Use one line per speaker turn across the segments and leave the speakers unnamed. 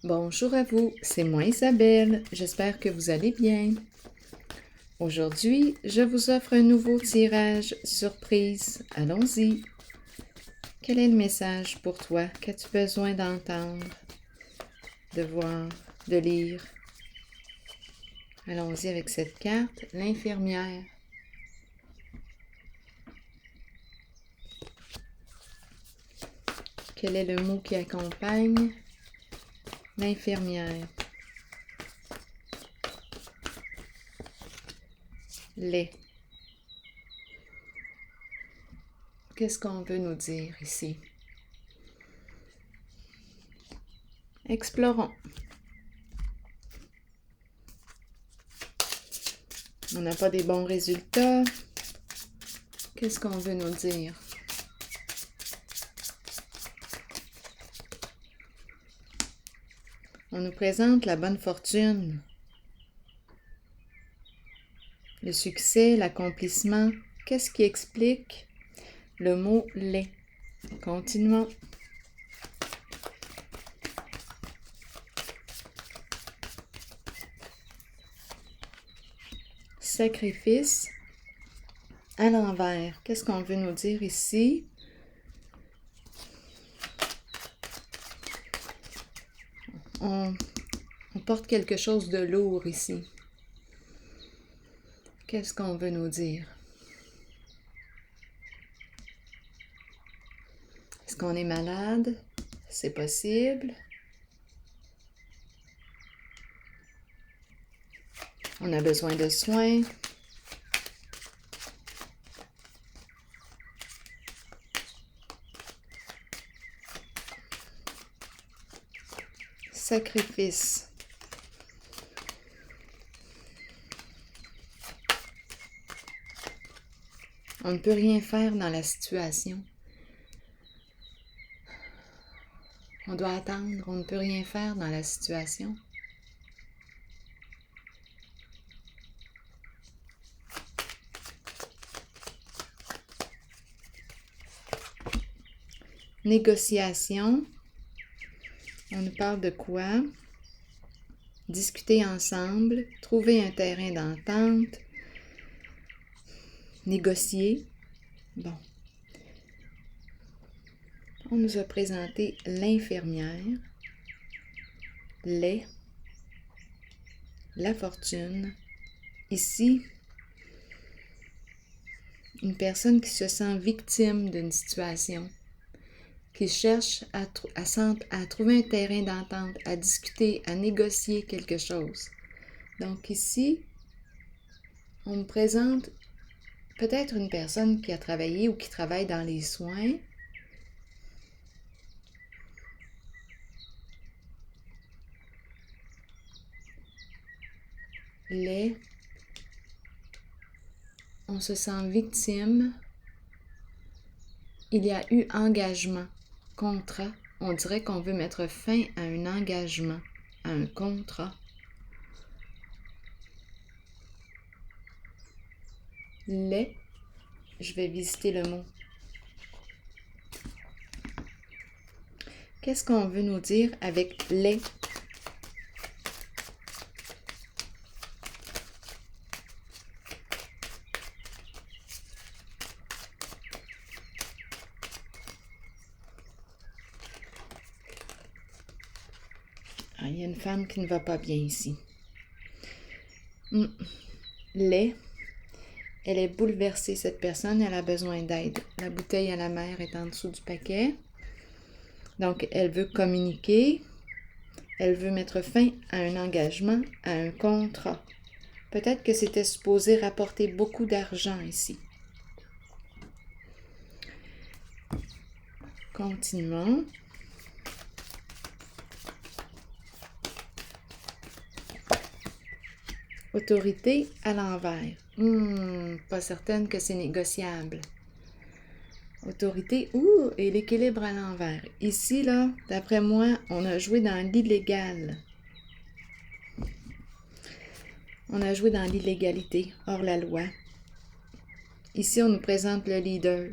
Bonjour à vous, c'est moi Isabelle, j'espère que vous allez bien. Aujourd'hui, je vous offre un nouveau tirage surprise. Allons-y. Quel est le message pour toi? Qu'as-tu besoin d'entendre, de voir, de lire? Allons-y avec cette carte, l'infirmière. Quel est le mot qui accompagne l'infirmière? Les. Qu'est-ce qu'on veut nous dire ici? Explorons. On n'a pas des bons résultats. Qu'est-ce qu'on veut nous dire? On nous présente la bonne fortune, le succès, l'accomplissement. Qu'est-ce qui explique le mot « les ». Continuons. Sacrifice à l'envers. Qu'est-ce qu'on veut nous dire ici? On porte quelque chose de lourd ici. Qu'est-ce qu'on veut nous dire? Est-ce qu'on est malade? C'est possible. On a besoin de soins. Sacrifice. On ne peut rien faire dans la situation. On doit attendre, on ne peut rien faire dans la situation. Négociation. On nous parle de quoi? Discuter ensemble, trouver un terrain d'entente, négocier. Bon. On nous a présenté l'infirmière, la fortune. Ici, une personne qui se sent victime d'une situation, qui cherche à trouver un terrain d'entente, à discuter, à négocier quelque chose. Donc ici, on me présente peut-être une personne qui a travaillé ou qui travaille dans les soins. On se sent victime. Il y a eu engagement, contrat. On dirait qu'on veut mettre fin à un engagement, à un contrat. Je vais visiter le mot. Qu'est-ce qu'on veut nous dire avec les? Ah, il y a une femme qui ne va pas bien ici. Elle est bouleversée, cette personne, elle a besoin d'aide. La bouteille à la mer est en dessous du paquet. Donc, elle veut communiquer. Elle veut mettre fin à un engagement, à un contrat. Peut-être que c'était supposé rapporter beaucoup d'argent ici. Continuons. Autorité à l'envers. Pas certaine que c'est négociable. Autorité, et l'équilibre à l'envers. Ici, là, d'après moi, on a joué dans l'illégal. On a joué dans l'illégalité, hors la loi. Ici, on nous présente le leader.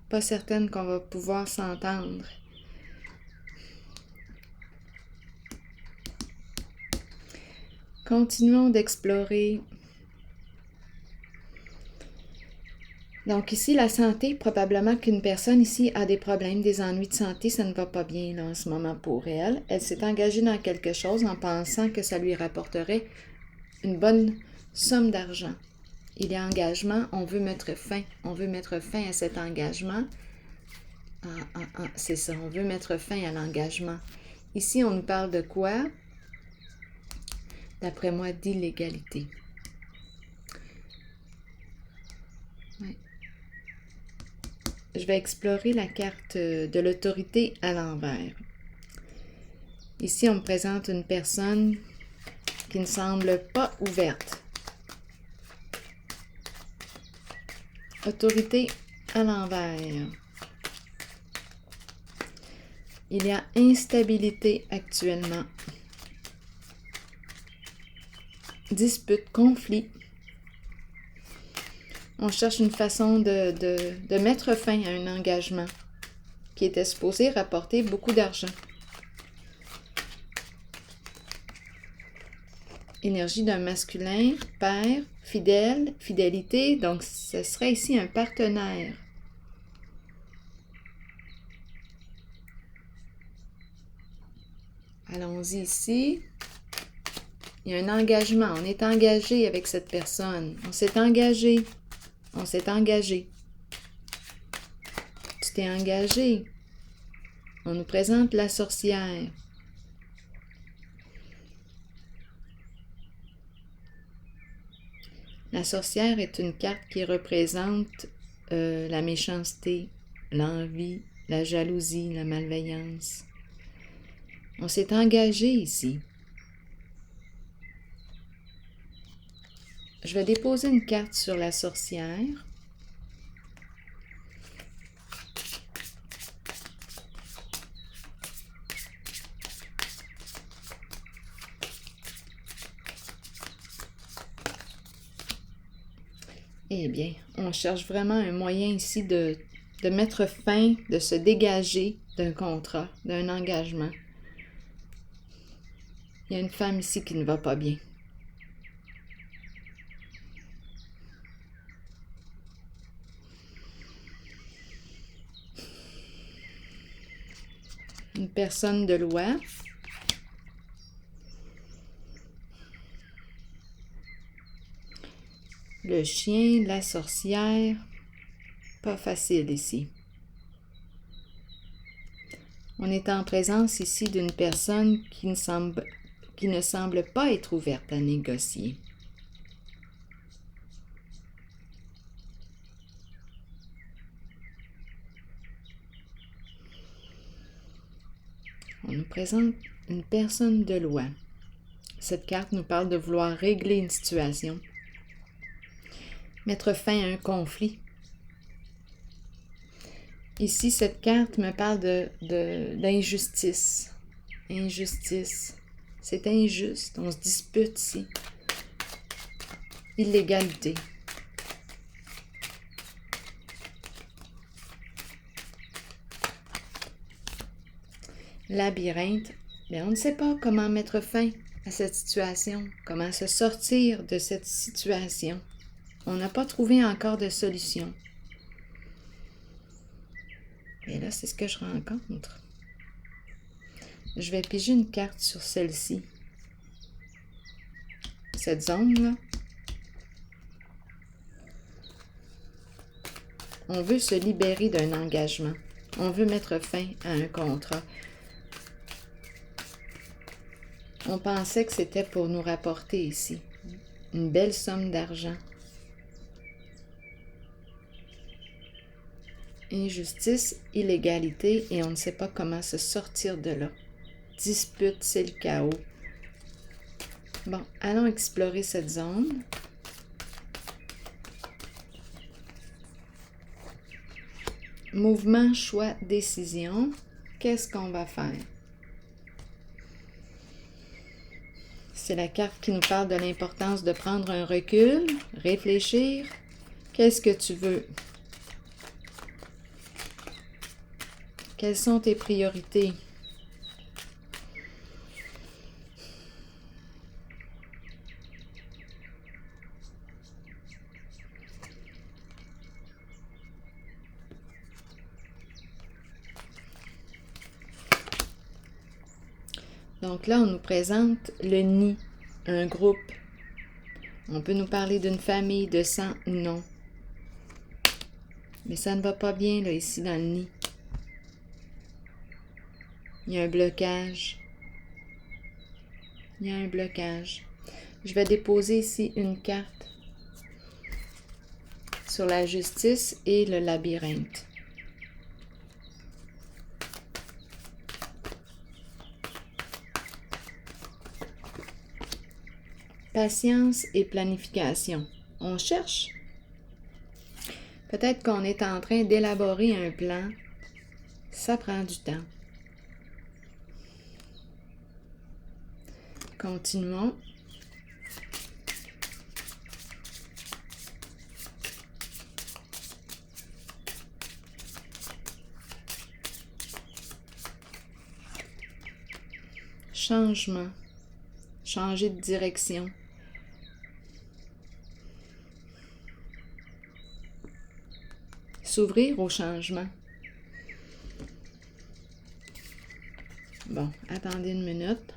Pas certaine qu'on va pouvoir s'entendre. Continuons d'explorer. Donc ici, la santé, probablement qu'une personne ici a des problèmes, des ennuis de santé, ça ne va pas bien là, en ce moment pour elle. Elle s'est engagée dans quelque chose en pensant que ça lui rapporterait une bonne somme d'argent. Il y a engagement, on veut mettre fin à cet engagement. C'est ça, on veut mettre fin à l'engagement. Ici, on nous parle de quoi? D'après moi, d'illégalité. Ouais. Je vais explorer la carte de l'autorité à l'envers. Ici, on me présente une personne qui ne semble pas ouverte. Autorité à l'envers. Il y a instabilité actuellement. Dispute, conflit. On cherche une façon de mettre fin à un engagement qui était supposé rapporter beaucoup d'argent. Énergie d'un masculin, père, fidèle, fidélité, donc ce serait ici un partenaire. Allons-y ici. Il y a un engagement, on est engagé avec cette personne. On s'est engagé. On s'est engagé. Tu t'es engagé. On nous présente la sorcière. La sorcière est une carte qui représente la méchanceté, l'envie, la jalousie, la malveillance. On s'est engagé ici. Je vais déposer une carte sur la sorcière. Eh bien, on cherche vraiment un moyen ici de mettre fin, de se dégager d'un contrat, d'un engagement. Il y a une femme ici qui ne va pas bien. Une personne de loi. Le chien, la sorcière. Pas facile ici. On est en présence ici d'une personne qui ne semble pas être ouverte à négocier. On nous présente une personne de loi. Cette carte nous parle de vouloir régler une situation, mettre fin à un conflit. Ici, cette carte me parle d'injustice. Injustice. C'est injuste. On se dispute ici. Illégalité. Labyrinthe. Mais on ne sait pas comment mettre fin à cette situation, comment se sortir de cette situation. On n'a pas trouvé encore de solution. Et là, c'est ce que je rencontre. Je vais piger une carte sur celle-ci. Cette zone-là. On veut se libérer d'un engagement. On veut mettre fin à un contrat. On pensait que c'était pour nous rapporter ici une belle somme d'argent. Injustice, illégalité, et on ne sait pas comment se sortir de là. Dispute, c'est le chaos. Bon, allons explorer cette zone. Mouvement, choix, décision. Qu'est-ce qu'on va faire? C'est la carte qui nous parle de l'importance de prendre un recul, réfléchir. Qu'est-ce que tu veux? Quelles sont tes priorités? Donc là, on nous présente le nid, un groupe. On peut nous parler d'une famille, de sang ou non. Mais ça ne va pas bien, là, ici, dans le nid. Il y a un blocage. Il y a un blocage. Je vais déposer ici une carte sur la justice et le labyrinthe. Patience et planification. On cherche. Peut-être qu'on est en train d'élaborer un plan. Ça prend du temps. Continuons. Changement. Changer de direction. S'ouvrir au changement. Bon, attendez une minute.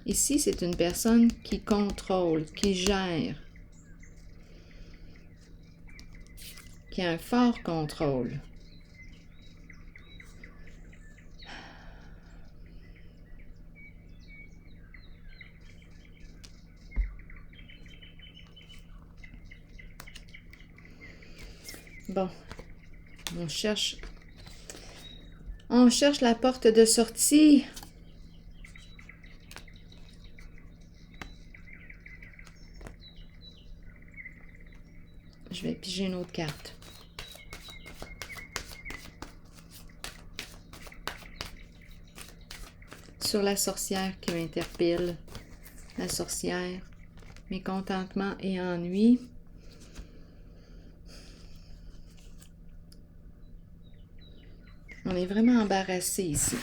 Ici, c'est une personne qui contrôle, qui gère, qui a un fort contrôle. Bon, on cherche la porte de sortie. Je vais piger une autre carte. Sur la sorcière qui m'interpelle. La sorcière, mécontentement et ennui. On est vraiment embarrassé ici.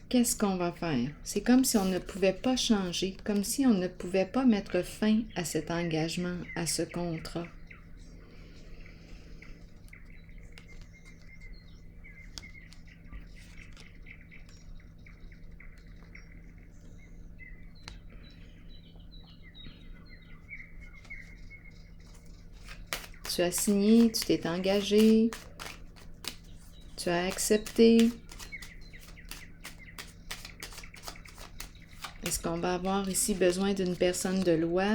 Qu'est-ce qu'on va faire? C'est comme si on ne pouvait pas changer, comme si on ne pouvait pas mettre fin à cet engagement, à ce contrat. Tu as signé, tu t'es engagé, tu as accepté. Est-ce qu'on va avoir ici besoin d'une personne de loi?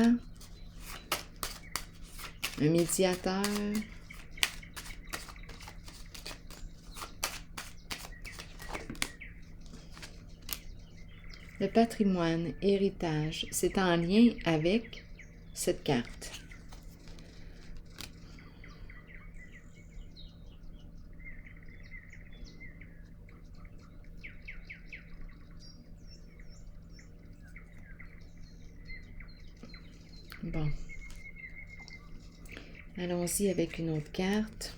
Un médiateur? Le patrimoine, héritage, c'est en lien avec cette carte. Bon. Allons-y avec une autre carte.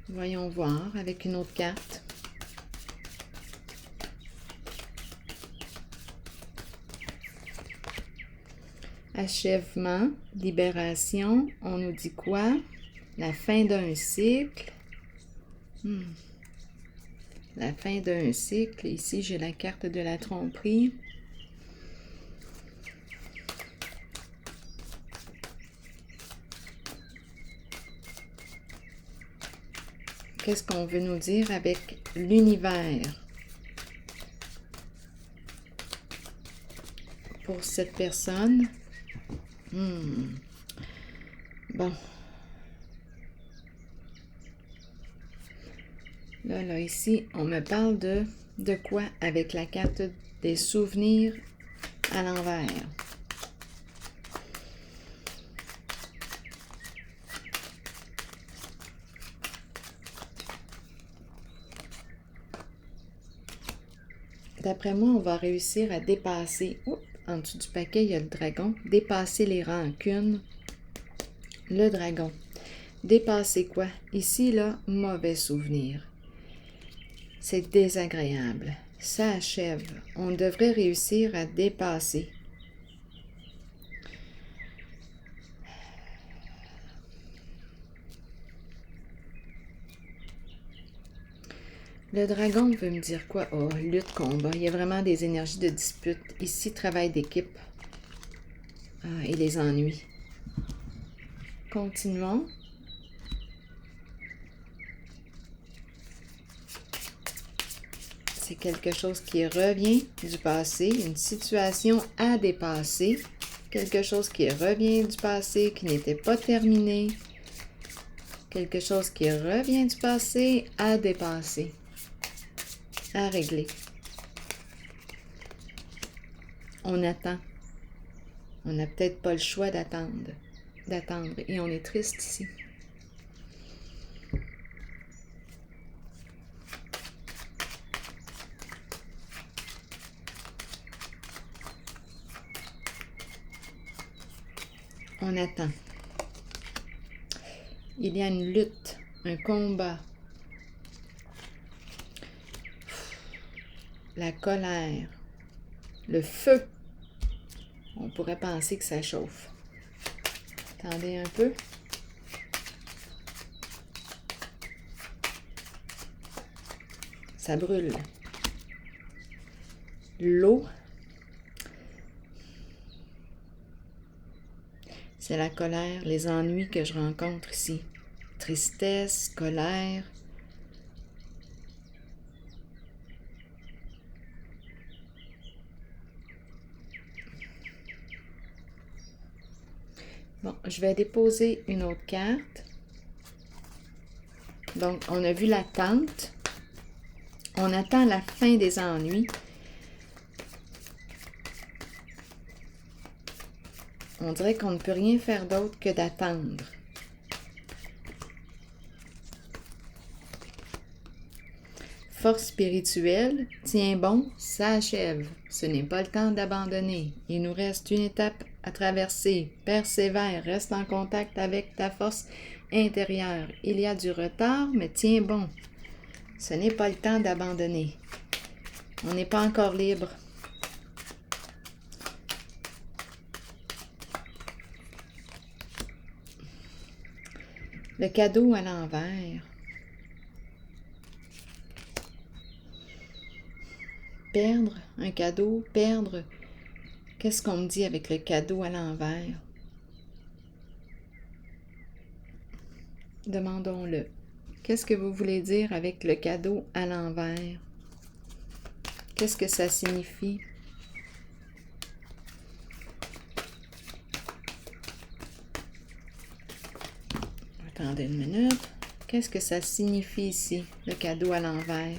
Voyons voir avec une autre carte. Achèvement, libération, on nous dit quoi? La fin d'un cycle. La fin d'un cycle. Ici, j'ai la carte de la tromperie. Qu'est-ce qu'on veut nous dire avec l'univers? Pour cette personne. Bon. Là, ici, on me parle de quoi avec la carte des souvenirs à l'envers? D'après moi, on va réussir à dépasser, en dessous du paquet, il y a le dragon, dépasser les rancunes. Le dragon. Dépasser quoi? Ici, là, mauvais souvenir. C'est désagréable. Ça achève. On devrait réussir à dépasser. Le dragon veut me dire quoi? Oh, lutte, combat. Il y a vraiment des énergies de dispute. Ici, travail d'équipe. Ah, et les ennuis. Continuons. C'est quelque chose qui revient du passé, une situation à dépasser. Quelque chose qui revient du passé, qui n'était pas terminé. Quelque chose qui revient du passé à dépasser. À régler. On attend. On n'a peut-être pas le choix d'attendre. Et on est triste ici. On attend. Il y a une lutte, un combat. La colère. Le feu. On pourrait penser que ça chauffe. Attendez un peu. Ça brûle. L'eau. C'est la colère, les ennuis que je rencontre ici. Tristesse, colère. Bon, je vais déposer une autre carte. Donc, on a vu l'attente. On attend la fin des ennuis. On dirait qu'on ne peut rien faire d'autre que d'attendre. Force spirituelle, tiens bon, ça achève. Ce n'est pas le temps d'abandonner. Il nous reste une étape à traverser. Persévère, reste en contact avec ta force intérieure. Il y a du retard, mais tiens bon. Ce n'est pas le temps d'abandonner. On n'est pas encore libre. Le cadeau à l'envers. Perdre un cadeau, perdre. Qu'est-ce qu'on me dit avec le cadeau à l'envers? Demandons-le. Qu'est-ce que vous voulez dire avec le cadeau à l'envers? Qu'est-ce que ça signifie? Attendez une minute. Qu'est-ce que ça signifie ici, le cadeau à l'envers?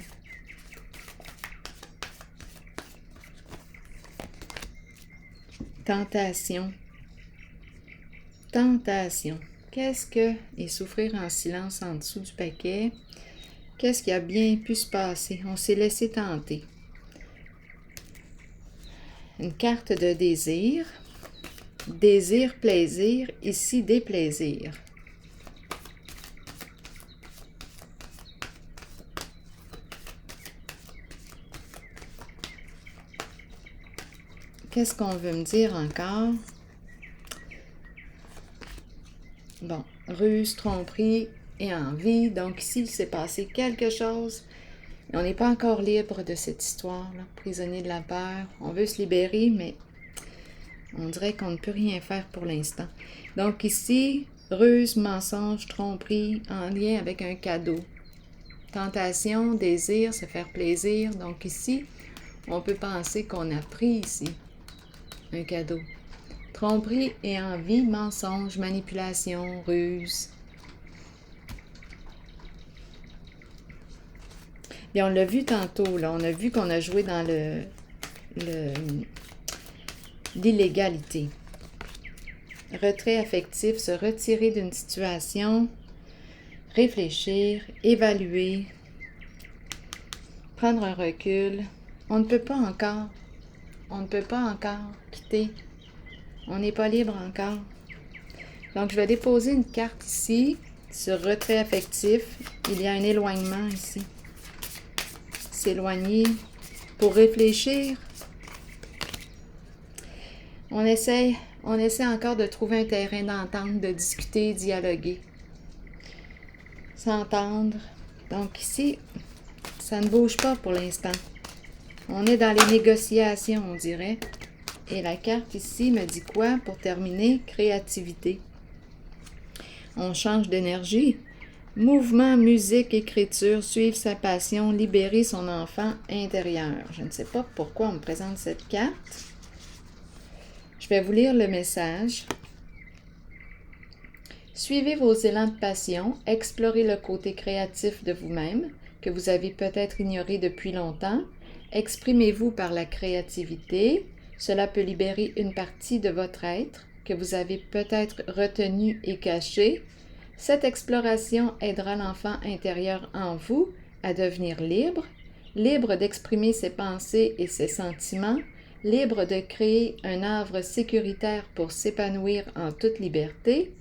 Tentation. Tentation. Qu'est-ce que... Et souffrir en silence en dessous du paquet. Qu'est-ce qui a bien pu se passer? On s'est laissé tenter. Une carte de désir. Désir, plaisir. Ici, déplaisir. Qu'est-ce qu'on veut me dire encore? Bon, ruse, tromperie et envie. Donc ici, il s'est passé quelque chose. Mais on n'est pas encore libre de cette histoire-là. Prisonnier de la peur. On veut se libérer, mais on dirait qu'on ne peut rien faire pour l'instant. Donc ici, ruse, mensonge, tromperie en lien avec un cadeau. Tentation, désir, se faire plaisir. Donc ici, on peut penser qu'on a pris ici un cadeau. Tromperie et envie, mensonge, manipulation, ruse. Bien, on l'a vu tantôt, là. On a vu qu'on a joué dans l'illégalité. Retrait affectif, se retirer d'une situation, réfléchir, évaluer, prendre un recul. On ne peut pas encore quitter. On n'est pas libre encore. Donc, je vais déposer une carte ici sur retrait affectif. Il y a un éloignement ici. S'éloigner pour réfléchir, on essaie encore de trouver un terrain d'entente, de discuter, dialoguer, s'entendre. Donc ici, ça ne bouge pas pour l'instant. On est dans les négociations, on dirait. Et la carte ici me dit quoi pour terminer? Créativité. On change d'énergie. Mouvement, musique, écriture, suivre sa passion, libérer son enfant intérieur. Je ne sais pas pourquoi on me présente cette carte. Je vais vous lire le message. Suivez vos élans de passion, explorez le côté créatif de vous-même, que vous avez peut-être ignoré depuis longtemps. Exprimez-vous par la créativité. Cela peut libérer une partie de votre être que vous avez peut-être retenu et caché. Cette exploration aidera l'enfant intérieur en vous à devenir libre, libre d'exprimer ses pensées et ses sentiments, libre de créer un havre sécuritaire pour s'épanouir en toute liberté.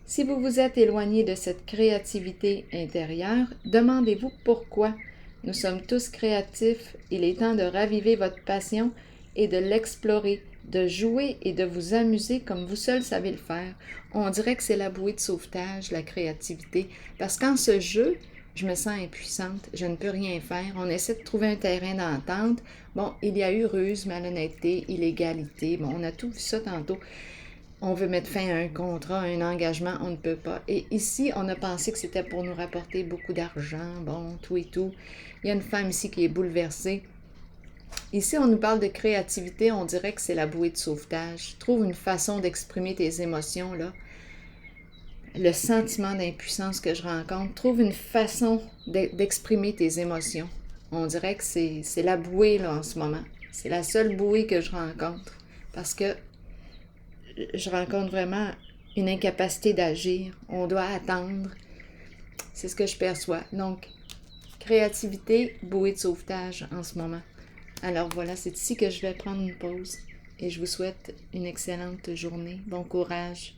Si vous vous êtes éloigné de cette créativité intérieure, demandez-vous pourquoi. Nous sommes tous créatifs, il est temps de raviver votre passion et de l'explorer, de jouer et de vous amuser comme vous seul savez le faire. On dirait que c'est la bouée de sauvetage, la créativité, parce qu'en ce jeu, je me sens impuissante, je ne peux rien faire. On essaie de trouver un terrain d'entente. Bon, il y a eu ruse, malhonnêteté, illégalité. Bon, on a tout vu ça tantôt. On veut mettre fin à un contrat, à un engagement, on ne peut pas. Et ici, on a pensé que c'était pour nous rapporter beaucoup d'argent, bon, tout et tout. Il y a une femme ici qui est bouleversée. Ici, on nous parle de créativité, on dirait que c'est la bouée de sauvetage. Trouve une façon d'exprimer tes émotions, là. Le sentiment d'impuissance que je rencontre, trouve une façon d'exprimer tes émotions. On dirait que c'est la bouée, là, en ce moment. C'est la seule bouée que je rencontre. Parce que je rencontre vraiment une incapacité d'agir. On doit attendre. C'est ce que je perçois. Donc, créativité, bouée de sauvetage en ce moment. Alors voilà, c'est ici que je vais prendre une pause et je vous souhaite une excellente journée. Bon courage.